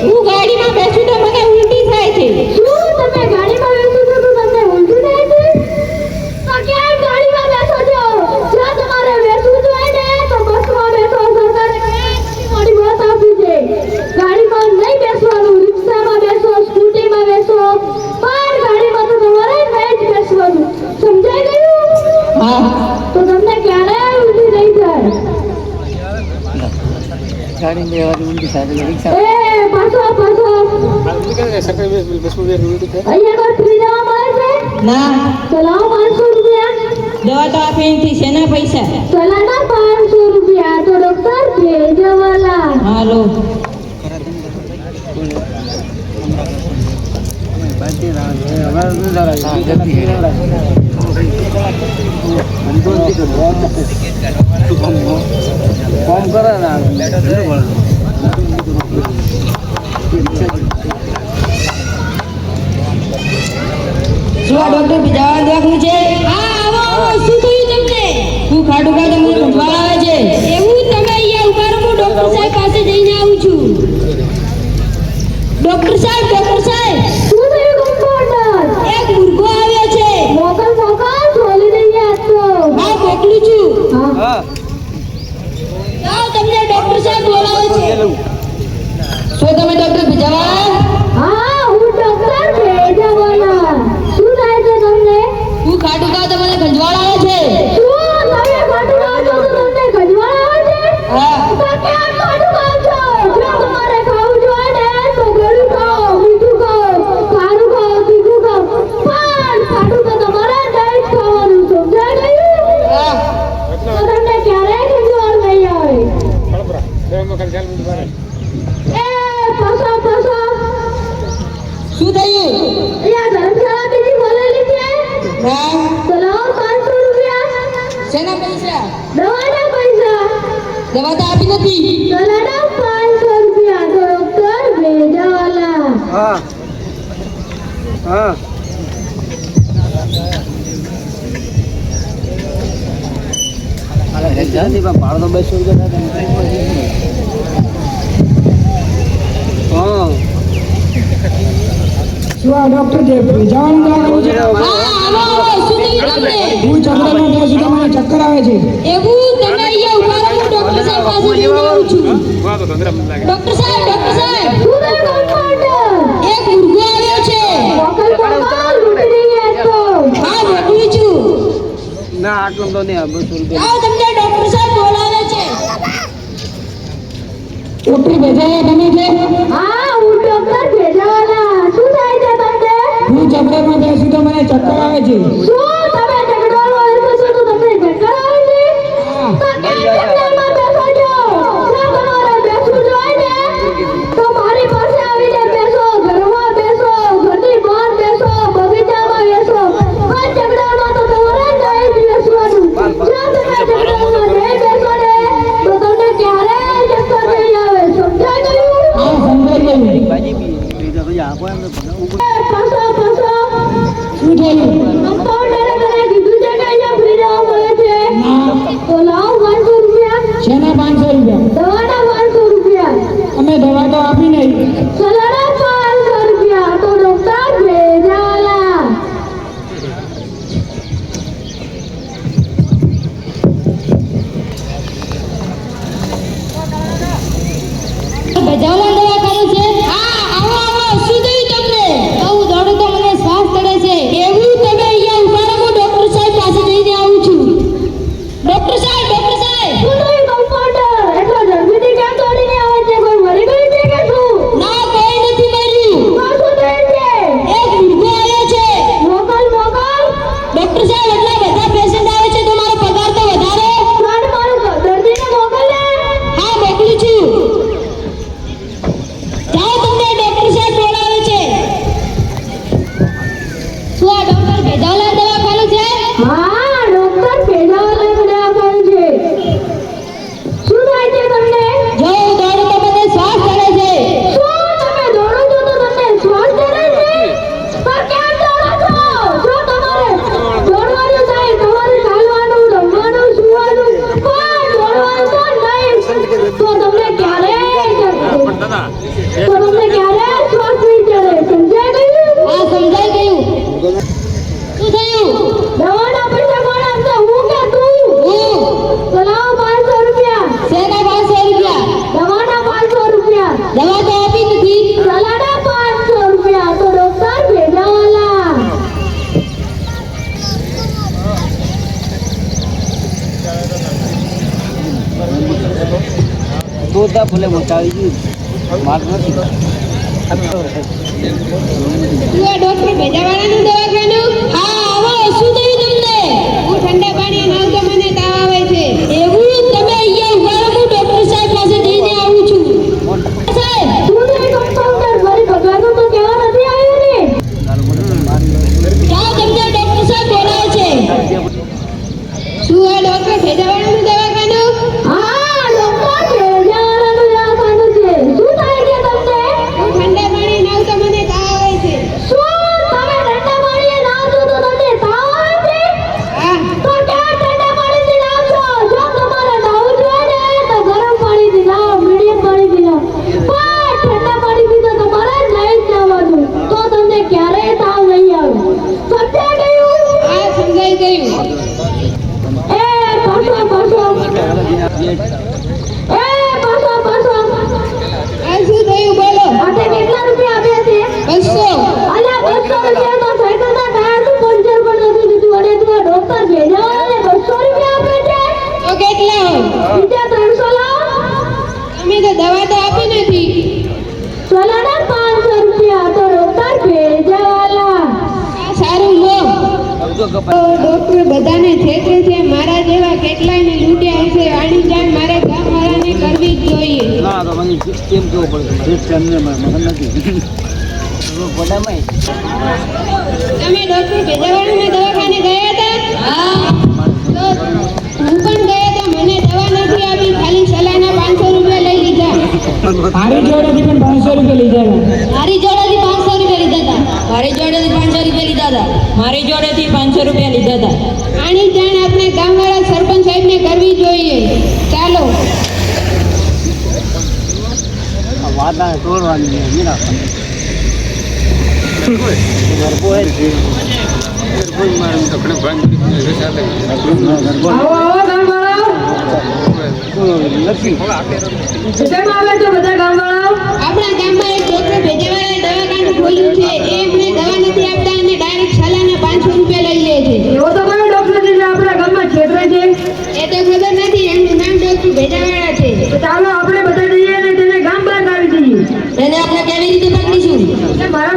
હું ગાડીમાં બેસું તો મને ઉલટી થાય છે. શું તમે ગાડીમાં બેસો છો તો તમને ઉલટી થાય છે? તો કેમ ગાડીમાં બેસો છો? જો તમારે બેસવું જોઈએ ને તો બસમાં બેસો. સરકારે કેટલી મોટી બસ આપી છે. ગાડીમાં નહીં બેસવાનું, રિક્ષામાં બેસો, સ્કૂટીમાં બેસો, પણ ગાડીમાં તો તમારે નહીં જ બેસવાનું. સમજાઈ ગયું? હા. તો તમને ક્યારે ઉલટી નહીં થાય. ગાડી में वाली उनकी शादी रिक्शा એ પાછો અહીંયા કોઈ ફ્રી જવા મળે છે? ના. તો લાવો 500 રૂપિયા. દવા તો આપી નથી. શેના પૈસા? ચલાના 500 રૂપિયા તો ડોક્ટર ભેજવાલા. હાલો. ફોર્મ કરે ને શું આ ડોક્ટર બીજા દવાખાનું છે? હા આવો આવો. શું થયું તમને? હું ખાડું ખાધા મને કંટાળો આવે છે. એવું તમે અહીંયા ઉભા રહો. હું ડોક્ટર સાહેબ પાસે જઈને આવું છું. ડોક્ટર સાહેબ શું થયું કમ્પાઉન્ડર? એક મુર્ગો આવ્યો છે. મોકલ છોલી દઈએ આજ તો. હા મોકલું છું. હા. જાઓ તમને ડોક્ટર સાહેબ બોલાવે છે. શું તમે ડોક્ટર બીજાવાળા? હા હું ડોક્ટર ભેજવાલા. શું થાય છે તમને? હું ખાડું ખાધા મને કંટાળો આવે છે. શું તમે ખાટું ખાઓ છો તો તમને ગજવાળ આવે છે? હા. તો કેમ ખાટું ખાઓ છો? જો તમારે ખાવું જોઈએ ને તો ગળ્યું ખાઓ, મીઠું ખાઓ, ખારું ખાઓ, તીખું ખાઓ, પણ ખાટું તો તમારે નહીં જ ખાવાનું. સમજાઈ ગયું? હા. તો તમને ક્યારેય ગજવાળ નહીં આવે. એ પાછો શું થયું? અહીંયા ધર્મશાળા બીજી ખોલેલી છે. હા. તો લાવો 500 રૂપિયા. શેના પૈસા? દવાના પૈસા. દવા તો આપી નથી. ચલાના 500 રૂપિયા તો ડોક્ટર ભેજવાલા. હા હા અરે જાતી બા ભાડો તો 200 રૂપિયા થાય. હા શું આ ડોક્ટર જે જવાનું દવાખાનું છે? હા આવો આવો. શું થયું તમને? હું ચક્કરમાં બેસું તો મને ચક્કર આવે છે. એવું તમે અહીંયા ઉભા રહો. હું ડોક્ટર સાહેબ પાસે જઈને આવું છું. ડોક્ટર સાહેબ શું થયું કમ્પાઉન્ડર? એક મુર્ગો આવ્યો છે. મોકલ લૂંટી રહી આજ તો. હા મોકલું છું. ના આટલું તો નહીં 200 રૂપિયા જાઓ તમને ડોક્ટર સાહેબ બોલાવે છે. ડોક્ટર બેસાયા તમે છે? હા હું ડોક્ટર ભેજવાલા. શું થાય છે તમને? હું ચક્કરમાં બેસું તો મને ચક્કર આવે છે. શું તમે ઝઘડવાનું હોય છો તો તમને ચક્કર આવે છે? તો કેમ ચક્કરમાં બેસો છો? જો તમારે બેસવું જોઈએ ને તો મારી પાસે આવીને બેસો, ઘરમાં બેસો, ઘરની બહાર બેસો, બગીચામાં બેસો, પણ ઝઘડામાં તો તમારે નહીં જ બેસવાનું. જો તમે ઝઘડામાં નહીં બેસો ને તો તમને ક્યારેય ચક્કર નહીં આવે. સમજાઈ ગયું? હા સમજાઈ ગયું. ભાજી બી બીજા ભાઈ આપો એમ એ પાછો શું થયું? કમ્પાઉન્ડરે મને કીધું છે કે અહીંયા ફ્રી દવા મળે છે. ના. તો લાવો 500 રૂપિયા. શેના 500 રૂપિયા? દવાના 500 રૂપિયા. અમે દવા તો આપી નહીં. ચલાના 500 રૂપિયા તો ડોક્ટર ભેજવાલા. ભજાવવા દવાખાનું છે? હા આવો આવો. શું થયું તમને? બહુ દોડો તો મને શ્વાસ ચડે છે. એવું તમે અહીંયા ઉભા રહો. હું ડોક્ટર સાહેબ પાસે જઈને આવું છું. ડોક્ટર સાહેબ શું થયું કમ્પાઉન્ડર? એટલો ઝડપીથી કેમ દોડીને આવે છે? કોઈ મરી ગયું છે કે શું? ફૂલે મોટાવી ગયું માર નથી શું આ ડોક્ટર ભેજાવાળાનું દવાખાનું? હા આવો. શું થયું તમને? હું ઠંડા પાણી નાવ તો મને તાવ આવે છે. એવું? તમે અહીંયા ઉભા રહો, હું ડોક્ટર સાહેબ પાસે જઈને આવું છું. સાહેબ શું છે કમ્પાઉન્ડર? મારી ભગવાનનું તો કહેવા નથી આવ્યું ને. જાઓ, તમને ડોક્ટર સાહેબ બોલાવે છે. શું આ ડોક્ટર ભેજાવાળાનું દવાખાનું? હા ડોક્ટર ભેજાવાળાનું દવાખાનું છે. શું થાય છે તમને? હું ઠંડા પાણી નાવ તો મને તાવ આવે છે. શું તમે ઠંડા પાણીએ નાવ છો તો તમને તાવ આવે છે? હા. તો ક્યાં ઠંડા પાણીથી નાવશો? જો તમારે નાવું જ હોય ને તો ગરમ પાણીથી નાવો, મીડિયમ પાણીથી નાવો. પણ ઠંડા પાણીથી તો તમારે નહીં જ નાવાનું. તો તમને ક્યારેય તાવ નહીં આવે. સમજાઈ ગયું? હા, સમજાઈ ગયું. એ પાછો પાછો. એ પાછો પાછો. આ શું થયું બોલો? આજે કેટલા રૂપિયા આપ્યા છે? 200. અલ્યા 200 રૂપિયામાં સાયકલના ટાયરનું પંચર પણ નથી દીધું અને તું આ ડોક્ટર ભેજાવાળાને 200 રૂપિયા આપે છે? તો કેટલા હોય? બીજા 300 લાવો. તમે તો દવા તો આપી નથી. ચલો ને 500 રૂપિયા તો ડોક્ટર ભેજાવાળા. આ સારું લો. અબજો તો કપાય ડોક્ટર બધાને છેતરે છે. મારા જેવા કેટલાયને લૂંટ્યા હશે. આની જાણ મારે ગામવાળાને કરવી જ જોઈએ. ના તો મને કેમ કેવું પડે રેટ કેમને મગન નથી પોડામાં તમે ડોક્ટર ભેજાવાળાના દવાખાને ગયા હતા? હા. તો હું પણ ગયા હતા. મને દવા નથી આપી, ખાલી સલાહના 500 રૂપિયા લઈ લીધા. મારી જોડેથી પણ 500 રૂપિયા લીધા હતા. મારી જોડેથી 500 રૂપિયા લીધા હતા. મારી જોડેથી 500 રૂપિયા લીધા હતા. મારી જોડેથી 500 રૂપિયા લીધા હતા. આની જાણ આપણે ગામવાળા સરપંચ સાહેબને કરવી જોઈએ. ચાલો. વાત આ તોડવાની નહીં રાખવાની ગરબો હે આવો આવો ગામવાળાઓ. નથી કેમ આવે છો બધા ગામવાળાઓ? આપણા ગામમાં એક ડોક્ટર ભેજાવાળાએ દવાખાનું ખોલ્યું છે. એ એમને દવા નથી આપતા અને ડાયરેક્ટ સલાહના 500 રૂપિયા લઈ લે છે. એવો તો કયો ડોક્ટર છે જે આપણા ગામમાં છેતરે છે? એ તો ખબર નથી. એમનું નામ ડોક્ટર ભેજાવાળા છે. તો ચાલો આપણે બધા જઈએ અને તેને ગામ બહાર કાઢી દઈએ. તેને આપણે કેવી રીતે પકડીશું? મારા